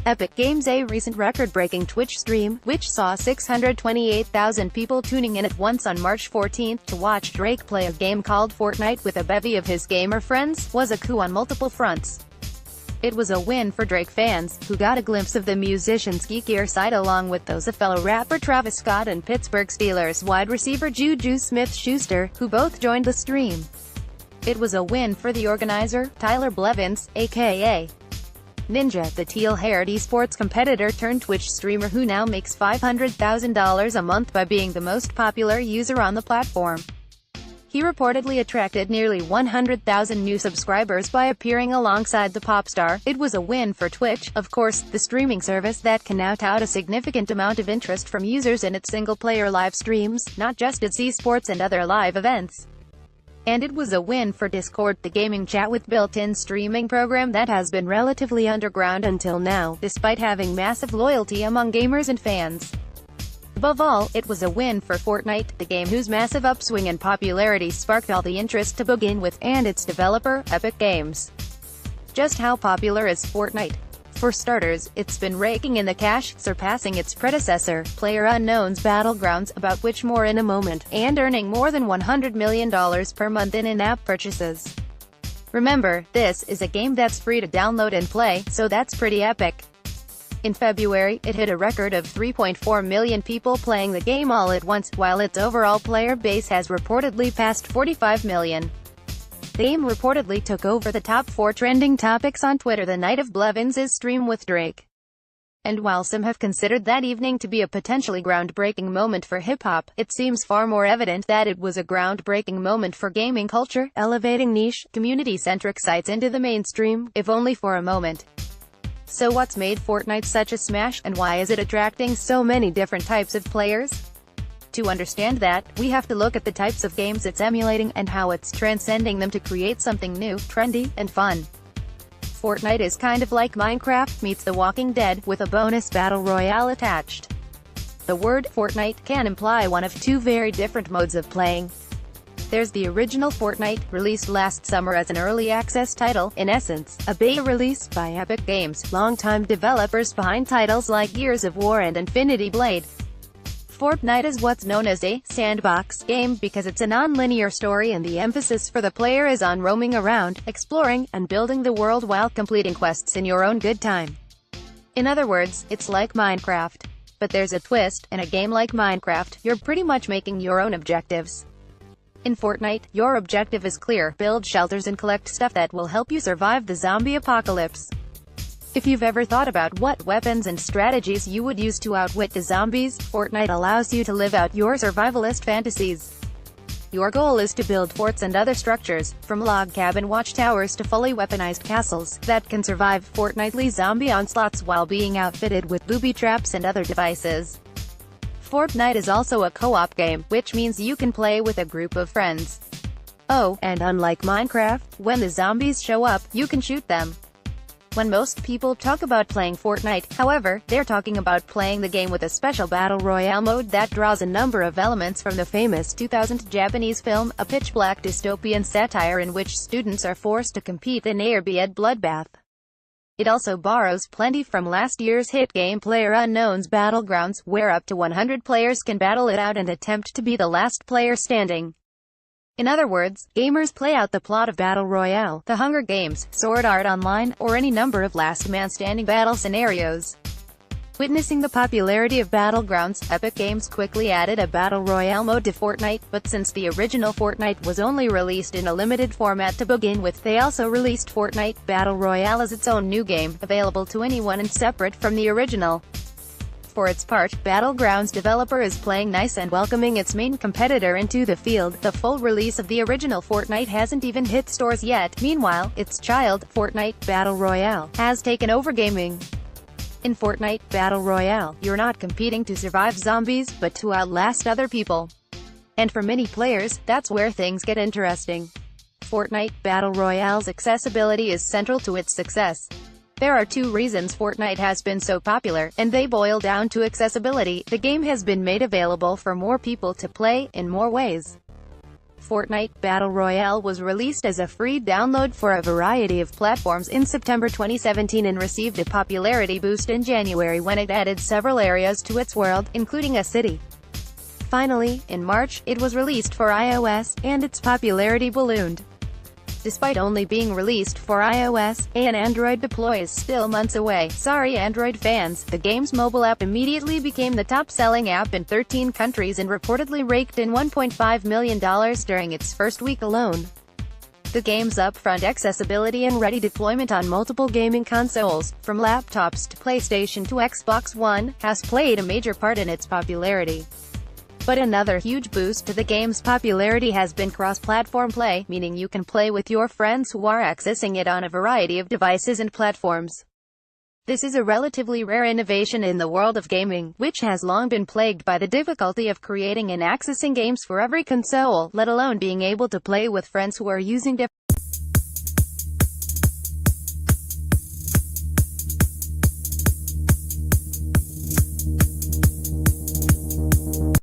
Epic Games, a recent record-breaking Twitch stream, which saw 628,000 people tuning in at once on March 14 to watch Drake play a game called Fortnite with a bevy of his gamer friends, was a coup on multiple fronts. It was a win for Drake fans, who got a glimpse of the musician's geekier side along with those of fellow rapper Travis Scott and Pittsburgh Steelers wide receiver JuJu Smith-Schuster, who both joined the stream. It was a win for the organizer, Blevins, a.k.a. Ninja, the teal-haired esports competitor turned Twitch streamer who now makes $500,000 a month by being the most popular user on the platform. He reportedly attracted nearly 100,000 new subscribers by appearing alongside the pop star. It was a win for Twitch, of course, the streaming service that can now tout a significant amount of interest from users in its single-player live streams, not just its esports and other live events. And it was a win for Discord, the gaming chat with built-in streaming program that has been relatively underground until now, despite having massive loyalty among gamers and fans. Above all, it was a win for Fortnite, the game whose massive upswing in popularity sparked all the interest to begin with, and its developer, Epic Games. Just how popular is Fortnite? For starters, it's been raking in the cash, surpassing its predecessor, PlayerUnknown's Battlegrounds, about which more in a moment, and earning more than $100 million per month in in-app purchases. Remember, this is a game that's free to download and play, so that's pretty epic. In February, it hit a record of 3.4 million people playing the game all at once, while its overall player base has reportedly passed 45 million. The game reportedly took over the top 4 trending topics on Twitter the night of Blevins' stream with Drake. And while some have considered that evening to be a potentially groundbreaking moment for hip-hop, it seems far more evident that it was a groundbreaking moment for gaming culture, elevating niche, community-centric sites into the mainstream, if only for a moment. So what's made Fortnite such a smash, and why is it attracting so many different types of players? To understand that, we have to look at the types of games it's emulating, and how it's transcending them to create something new, trendy, and fun. Fortnite is kind of like Minecraft meets The Walking Dead, with a bonus battle royale attached. The word Fortnite can imply one of two very different modes of playing. There's the original Fortnite, released last summer as an early access title, in essence, a beta release by Epic Games, longtime developers behind titles like Gears of War and Infinity Blade. Fortnite is what's known as a sandbox game because it's a non-linear story and the emphasis for the player is on roaming around, exploring, and building the world while completing quests in your own good time. In other words, it's like Minecraft. But there's a twist: in a game like Minecraft, you're pretty much making your own objectives. In Fortnite, your objective is clear: build shelters and collect stuff that will help you survive the zombie apocalypse. If you've ever thought about what weapons and strategies you would use to outwit the zombies, Fortnite allows you to live out your survivalist fantasies. Your goal is to build forts and other structures, from log cabin watchtowers to fully weaponized castles, that can survive fortnightly zombie onslaughts while being outfitted with booby traps and other devices. Fortnite is also a co-op game, which means you can play with a group of friends. Oh, and unlike Minecraft, when the zombies show up, you can shoot them. When most people talk about playing Fortnite, however, they're talking about playing the game with a special battle royale mode that draws a number of elements from the famous 2000 Japanese film, a pitch-black dystopian satire in which students are forced to compete in a bloodbath. It also borrows plenty from last year's hit game PlayerUnknown's Battlegrounds, where up to 100 players can battle it out and attempt to be the last player standing. In other words, gamers play out the plot of Battle Royale, The Hunger Games, Sword Art Online, or any number of last-man-standing battle scenarios. Witnessing the popularity of Battlegrounds, Epic Games quickly added a Battle Royale mode to Fortnite, but since the original Fortnite was only released in a limited format to begin with, they also released Fortnite Battle Royale as its own new game, available to anyone and separate from the original. For its part, Battlegrounds developer is playing nice and welcoming its main competitor into the field. The full release of the original Fortnite hasn't even hit stores yet. Meanwhile, its child, Fortnite Battle Royale, has taken over gaming. In Fortnite Battle Royale, you're not competing to survive zombies, but to outlast other people. And for many players, that's where things get interesting. Fortnite Battle Royale's accessibility is central to its success. There are two reasons Fortnite has been so popular, and they boil down to accessibility. The game has been made available for more people to play, in more ways. Fortnite Battle Royale was released as a free download for a variety of platforms in September 2017 and received a popularity boost in January when it added several areas to its world, including a city. Finally, in March, it was released for iOS, and its popularity ballooned. Despite only being released for iOS, an Android deploy is still months away. Sorry Android fans, the game's mobile app immediately became the top-selling app in 13 countries and reportedly raked in $1.5 million during its first week alone. The game's upfront accessibility and ready deployment on multiple gaming consoles, from laptops to PlayStation to Xbox One, has played a major part in its popularity. But another huge boost to the game's popularity has been cross-platform play, meaning you can play with your friends who are accessing it on a variety of devices and platforms. This is a relatively rare innovation in the world of gaming, which has long been plagued by the difficulty of creating and accessing games for every console, let alone being able to play with friends who are using different